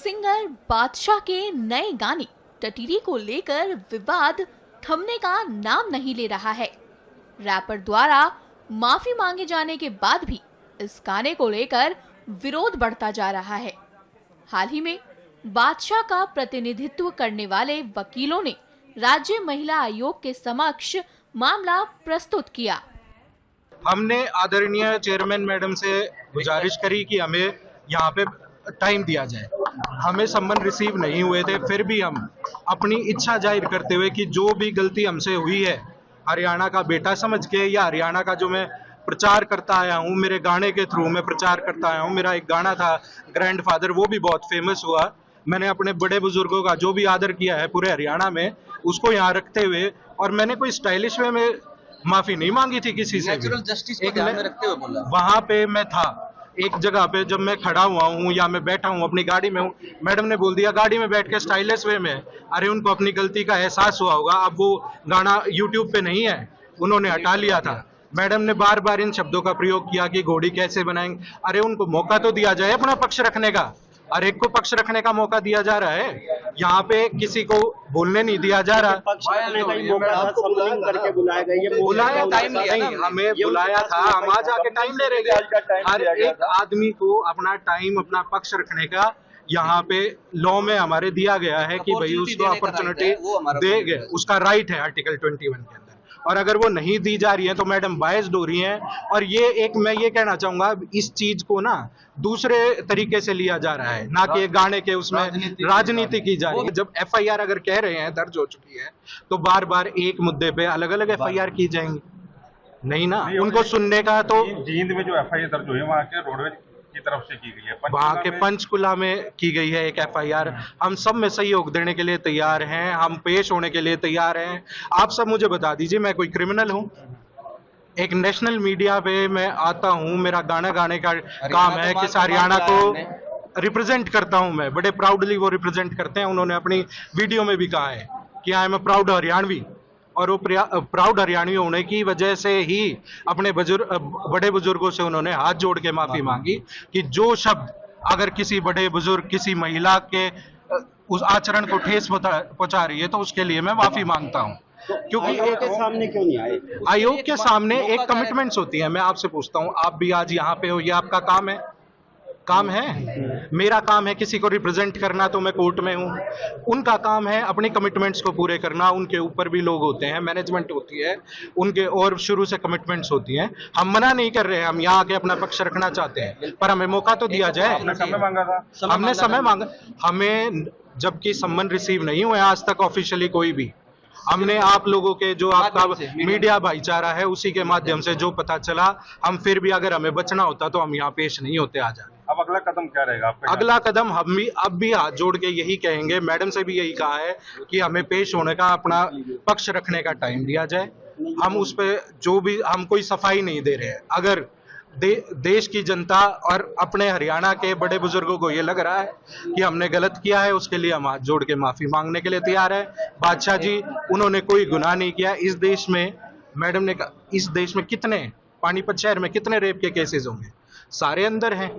Singer बादशाह के नए गाने टटीरी को लेकर विवाद थमने का नाम नहीं ले रहा है। रैपर द्वारा माफी मांगे जाने के बाद भी इस गाने को लेकर विरोध बढ़ता जा रहा है। हाल ही में बादशाह का प्रतिनिधित्व करने वाले वकीलों ने राज्य महिला आयोग के समक्ष मामला प्रस्तुत किया। हमने आदरणीय चेयरमैन मैडम से गुजारिश करी कि हमें यहाँ पे टाइम दिया जाए। हमें सम्मन रिसीव नहीं हुए थे, फिर भी हम अपनी इच्छा जाहिर करते हुए कि जो भी गलती हमसे हुई है, हरियाणा का बेटा समझ के या हरियाणा का जो मैं प्रचार करता आया हूँ, मेरे गाने के थ्रू मैं प्रचार करता आया हूँ। मेरा एक गाना था ग्रैंडफादर, वो भी बहुत फेमस हुआ। मैंने अपने बड़े बुजुर्गों का जो भी आदर किया है पूरे हरियाणा में, उसको यहाँ रखते हुए, और मैंने कोई स्टाइलिश वे में माफी नहीं मांगी थी किसी से। नेचुरल जस्टिस को ध्यान में रखते हुए बोला। वहां पे मैं था एक जगह पे, जब मैं खड़ा हुआ हूँ या मैं बैठा हूँ अपनी गाड़ी में हूँ, मैडम ने बोल दिया गाड़ी में बैठ के स्टाइलिश वे में। अरे उनको अपनी गलती का एहसास हुआ होगा। अब वो गाना यूट्यूब पे नहीं है, उन्होंने हटा लिया था। मैडम ने बार बार इन शब्दों का प्रयोग किया कि घोड़ी कैसे बनाएंगे। अरे उनको मौका तो दिया जाए अपना पक्ष रखने का। हर एक को पक्ष रखने का मौका दिया जा रहा है, यहाँ पे किसी को बोलने नहीं दिया जा रहा। बुलाया टाइम नहीं, हमें बुलाया था, हम आ जाके टाइम ले रहे थे। हर एक आदमी को अपना टाइम, अपना पक्ष रखने का यहाँ पे लॉ में हमारे दिया गया है कि भाई उसको अपॉर्चुनिटी दे गए, उसका राइट है आर्टिकल 21 के अंदर। और अगर वो नहीं दी जा रही है तो मैडम बायस्ड हो रही हैं। और ये एक मैं ये कहना चाहूंगा, इस चीज को ना दूसरे तरीके से लिया जा रहा है, ना कि गाने के उसमें राजनीति की जा रही है। जब एफआईआर अगर कह रहे हैं दर्ज हो चुकी है, तो बार बार एक मुद्दे पे अलग अलग एफआईआर की जाएंगी? नहीं ना, उनको सुनने का तो जींद में जो एफआईआर दर्ज हुई है वहाँ के रोडवेज की तरफ से की गई है, वहाँ के पंचकुला में की गई है एक एफआईआर। हम सब में सहयोग देने के लिए तैयार हैं, हम पेश होने के लिए तैयार हैं। आप सब मुझे बता दीजिए, मैं कोई क्रिमिनल हूँ? एक नेशनल मीडिया पे मैं आता हूँ, मेरा गाना गाने का काम है, किस हरियाणा को रिप्रेजेंट करता हूँ मैं। बड़े प्राउडली वो रिप्रेजेंट करते हैं। उन्होंने अपनी वीडियो में भी कहा है कि I am a proud Haryanvi. और वो प्राउड हरियाणवी होने की वजह से ही अपने बड़े बुजुर्गों से उन्होंने हाथ जोड़ के माफी मांगी कि जो शब्द अगर किसी बड़े बुजुर्ग, किसी महिला के उस आचरण को ठेस पहुंचा रही है, तो उसके लिए मैं माफी मांगता हूं। क्योंकि आयोग के सामने क्यों नहीं आए? आयोग के सामने एक कमिटमेंट्स होती है। मैं आपसे पूछता हूं, आप भी आज यहाँ पे हो, ये आपका काम है? काम है? मेरा काम है किसी को रिप्रेजेंट करना, तो मैं कोर्ट में हूँ। उनका काम है अपनी कमिटमेंट्स को पूरे करना। उनके ऊपर भी लोग होते हैं, मैनेजमेंट होती है उनके, और शुरू से कमिटमेंट्स होती हैं। हम मना नहीं कर रहे हैं, हम यहाँ आके अपना पक्ष रखना चाहते हैं, पर हमें मौका तो दिया जाए। समय मांगा था, हमने समय मांगा, हमें जबकि सम्मन रिसीव नहीं हुए आज तक ऑफिशियली कोई भी। हमने आप लोगों के जो आपका मीडिया भाईचारा है उसी के माध्यम से जो पता चला, हम फिर भी अगर हमें बचना होता तो हम यहाँ पेश नहीं होते आज। अब अगला कदम क्या रहेगा आपका? अगला कदम हम भी अब भी हाथ जोड़ के यही कहेंगे, मैडम से भी यही कहा है कि हमें पेश होने का, अपना पक्ष रखने का टाइम दिया जाए। हम उस पे जो भी, हम कोई सफाई नहीं दे रहे हैं। अगर देश की जनता और अपने हरियाणा के बड़े बुजुर्गों को ये लग रहा है कि हमने गलत किया है, उसके लिए हम हाथ जोड़ के माफी मांगने के लिए तैयार है। बादशाह जी, उन्होंने कोई गुनाह नहीं किया। इस देश में, मैडम ने कहा, इस देश में कितने, पानीपत शहर में कितने रेप के केसेस होंगे? सारे अंदर हैं।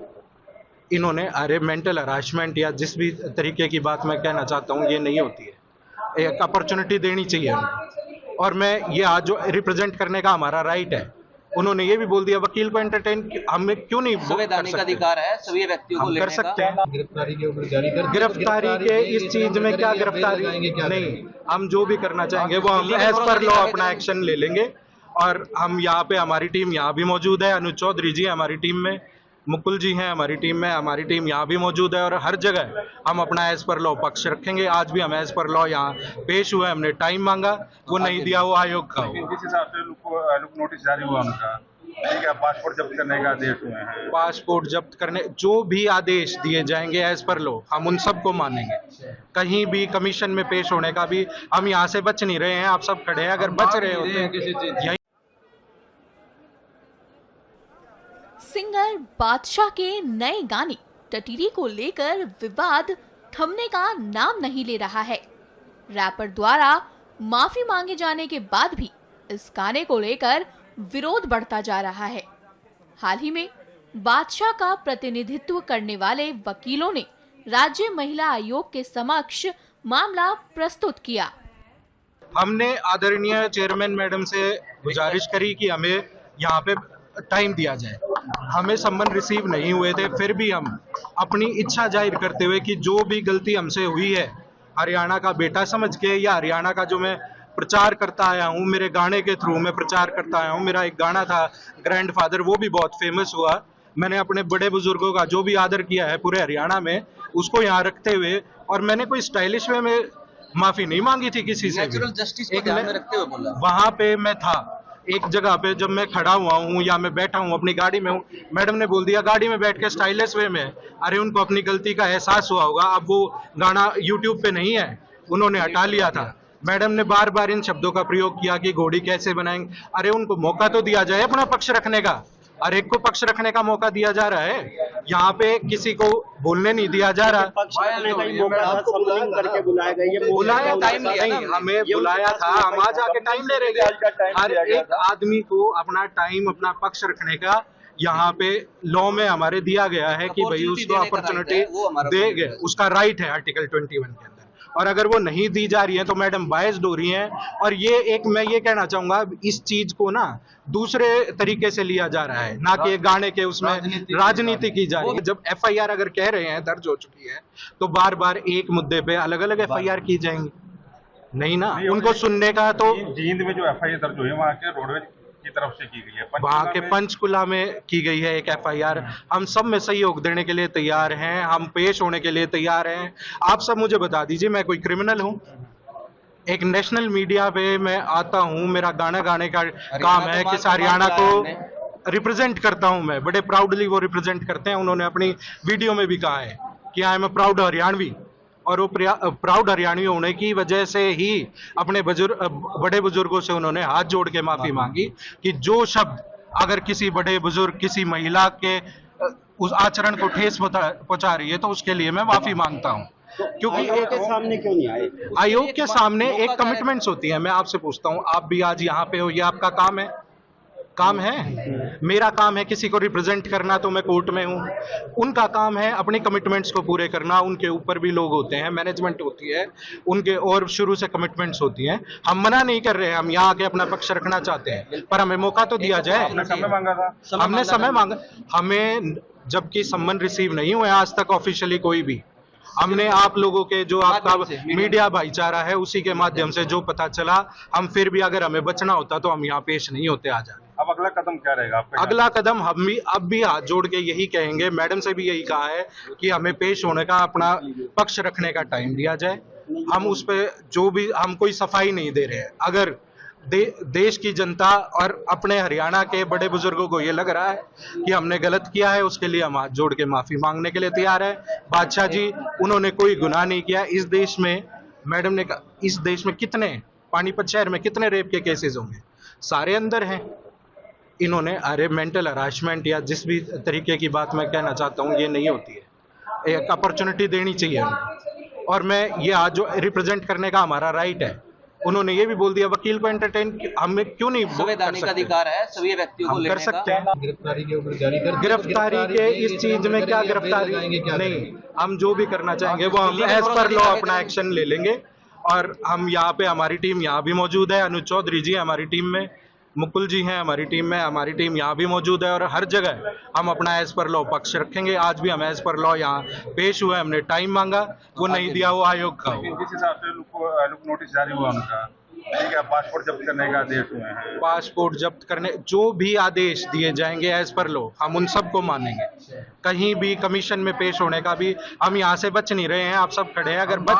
इन्होंने, अरे मेंटल हरासमेंट या जिस भी तरीके की बात मैं कहना चाहता हूँ, ये नहीं होती है। एक अपॉर्चुनिटी देनी चाहिए उन्हें। और मैं ये आज जो रिप्रेजेंट करने का हमारा राइट है, उन्होंने ये भी बोल दिया वकील को एंटरटेन, हमें क्यों नहीं संवैधानिक अधिकार है सभी व्यक्तियों को लेने का? कर सकते हैं। गिरफ्तारी के ऊपर जारी कर, गिरफ्तारी के इस चीज में क्या गिरफ्तारी नहीं, हम जो भी करना चाहेंगे वो हम एज पर लॉ अपना एक्शन ले लेंगे। और हम यहाँ पे, हमारी टीम यहाँ भी मौजूद है, अनुज चौधरी जी हमारी टीम में, मुकुल जी हैं हमारी टीम में, हमारी टीम यहाँ भी मौजूद है। और हर जगह हम अपना एज पर लॉ पक्ष रखेंगे। आज भी हम एज पर लॉ यहाँ पेश हुए, हमने टाइम मांगा, वो नहीं दिया, वो आयोग का। जिस हिसाब से लुक नोटिस जारी हुआ उनका, पासपोर्ट जब्त करने का आदेश हुए हैं, पासपोर्ट जब्त करने, जो भी आदेश दिए जाएंगे एज पर लॉ, हम उन सबको मानेंगे। कहीं भी कमीशन में पेश होने का भी हम यहाँ से बच नहीं रहे हैं। आप सब खड़े हैं, अगर बच रहे होते किसी चीज। सिंगर बादशाह के नए गाने टटीरी को लेकर विवाद थमने का नाम नहीं ले रहा है। रैपर द्वारा माफी मांगे जाने के बाद भी इस गाने को लेकर विरोध बढ़ता जा रहा है। हाल ही में बादशाह का प्रतिनिधित्व करने वाले वकीलों ने राज्य महिला आयोग के समक्ष मामला प्रस्तुत किया। हमने आदरणीय चेयरमैन मैडम से गुजारिश करी कि हमें यहाँ पे टाइम दिया जाए। हमें सम्मन रिसीव नहीं हुए थे, फिर भी हम अपनी इच्छा जाहिर करते हुए कि जो भी गलती हमसे हुई है, हरियाणा का बेटा समझ के या हरियाणा का जो मैं प्रचार करता आया हूँ, मेरे गाने के थ्रू मैं प्रचार करता आया हूँ। मेरा एक गाना था ग्रैंडफादर, वो भी बहुत फेमस हुआ। मैंने अपने बड़े बुजुर्गों का जो भी आदर किया है पूरे हरियाणा में, उसको यहाँ रखते हुए, और मैंने कोई स्टाइलिश वे में माफी नहीं मांगी थी किसी से। नेचुरल जस्टिस को ध्यान में रखते हुए बोला। वहां पे मैं था एक जगह पे, जब मैं खड़ा हुआ हूँ या मैं बैठा हूँ अपनी गाड़ी में हूँ, मैडम ने बोल दिया गाड़ी में बैठ के स्टाइलिश वे में। अरे उनको अपनी गलती का एहसास हुआ होगा। अब वो गाना यूट्यूब पे नहीं है, उन्होंने हटा लिया था। मैडम ने बार बार इन शब्दों का प्रयोग किया कि घोड़ी कैसे बनाएंगे। अरे उनको मौका तो दिया जाए अपना पक्ष रखने का। हर एक को पक्ष रखने का मौका दिया जा रहा है, यहाँ पे किसी को बोलने नहीं दिया जा रहा। बुलाया टाइम नहीं, हमें बुलाया था, हम आज आके टाइम ले रहे थे। हर एक आदमी को अपना टाइम, अपना पक्ष रखने का यहाँ पे लॉ में हमारे दिया गया है कि भाई उसको अपॉर्चुनिटी दे गए, उसका राइट है आर्टिकल 21 के अंदर। और अगर वो नहीं दी जा रही है तो मैडम बायस्ड हो रही हैं। और ये एक मैं ये कहना चाहूंगा, इस चीज को ना दूसरे तरीके से लिया जा रहा है, ना कि गाने के उसमें राजनीति की जा रही है। जब एफआईआर अगर कह रहे हैं दर्ज हो चुकी है, तो बार बार एक मुद्दे पे अलग अलग एफआईआर की जाएंगी, नहीं ना। उनको सुनने का तो जींद में जो एफआईआर दर्ज हुई है वहाँ के रोडवेज की तरफ से की गई है, वहाँ के पंचकुला में की गई है एक एफआईआर। हम सब में सहयोग देने के लिए तैयार हैं, हम पेश होने के लिए तैयार हैं। आप सब मुझे बता दीजिए, मैं कोई क्रिमिनल हूँ? एक नेशनल मीडिया पे मैं आता हूँ, मेरा गाना गाने का काम है, किस हरियाणा को रिप्रेजेंट करता हूँ मैं, बड़े प्राउडली वो रिप्रेजेंट करते हैं। उन्होंने अपनी वीडियो में भी कहा है कि I am a proud Haryanvi, और वो प्राउड हरियाणवी होने की वजह से ही अपने बड़े बुजुर्गों से उन्होंने हाथ जोड़ के माफी मांगी कि जो शब्द अगर किसी बड़े बुजुर्ग, किसी महिला के उस आचरण को ठेस पहुंचा रही है, तो उसके लिए मैं माफी मांगता हूं। क्योंकि आयोग के सामने क्यों नहीं आए? आयोग के सामने एक कमिटमेंट्स होती है। मैं आपसे पूछता हूं, आप भी आज यहाँ पे हो, ये आपका काम है? काम है? मेरा काम है किसी को रिप्रेजेंट करना, तो मैं कोर्ट में हूँ। उनका काम है अपनी कमिटमेंट्स को पूरे करना। उनके ऊपर भी लोग होते हैं, मैनेजमेंट होती है उनके, और शुरू से कमिटमेंट्स होती हैं। हम मना नहीं कर रहे हैं, हम यहाँ आके अपना पक्ष रखना चाहते हैं, पर हमें मौका तो दिया जाए। हमने समय मांगा था, हमने समय मांगा, हमें जबकि सम्मन रिसीव नहीं हुए आज तक ऑफिशियली कोई भी। हमने आप लोगों के जो आपका मीडिया भाईचारा है उसी के माध्यम से जो पता चला, हम फिर भी अगर हमें बचना होता तो हम यहाँ पेश नहीं होते आज। अब अगला कदम क्या रहेगा आपका? अगला कदम हम भी अब भी हाथ जोड़ के यही कहेंगे, मैडम से भी यही कहा है कि हमें पेश होने का, अपना पक्ष रखने का टाइम दिया जाए। हम उस पे जो भी, हम कोई सफाई नहीं दे रहे हैं। अगर देश की जनता और अपने हरियाणा के बड़े बुजुर्गों को ये लग रहा है कि हमने गलत किया है, उसके लिए हम हाथ जोड़ के माफी मांगने के लिए तैयार है। बादशाह जी, उन्होंने कोई गुनाह नहीं किया। इस देश में, मैडम ने कहा, इस देश में कितने, पानीपत शहर में कितने रेप के केसेस होंगे? सारे अंदर हैं। इन्होंने, अरे मेंटल हरासमेंट या जिस भी तरीके की बात मैं कहना चाहता हूँ, ये नहीं होती है। एक अपॉर्चुनिटी देनी चाहिए उन्हें। और मैं ये आज जो रिप्रेजेंट करने का हमारा राइट है, उन्होंने ये भी बोल दिया वकील को एंटरटेन, हमें क्यों नहीं संवैधानिक अधिकार है सभी व्यक्तियों को लेने का। कर सकते हैं। गिरफ्तारी के ऊपर जारी कर, गिरफ्तारी के इस चीज में क्या गिरफ्तारी नहीं, हम जो भी करना चाहेंगे वो हम एज पर लॉ अपना एक्शन ले लेंगे। और हम यहाँ पे, हमारी टीम यहाँ भी मौजूद है, अनुज चौधरी जी हमारी टीम में, मुकुल जी हैं हमारी टीम में, हमारी टीम यहाँ भी मौजूद है। और हर जगह हम अपना एज पर लॉ पक्ष रखेंगे। आज भी हम एज पर लॉ यहाँ पेश हुए, हमने टाइम मांगा, वो नहीं दिया, वो आयोग का। जिस हिसाब से लुक नोटिस जारी हुआ उनका, ठीक है, पासपोर्ट जब्त करने का आदेश हुए हैं, पासपोर्ट जब्त करने, जो भी आदेश दिए जाएंगे एज पर लॉ, हम उन सबको मानेंगे। कहीं भी कमीशन में पेश होने का भी हम यहाँ से बच नहीं रहे हैं, आप सब खड़े हैं। अगर बच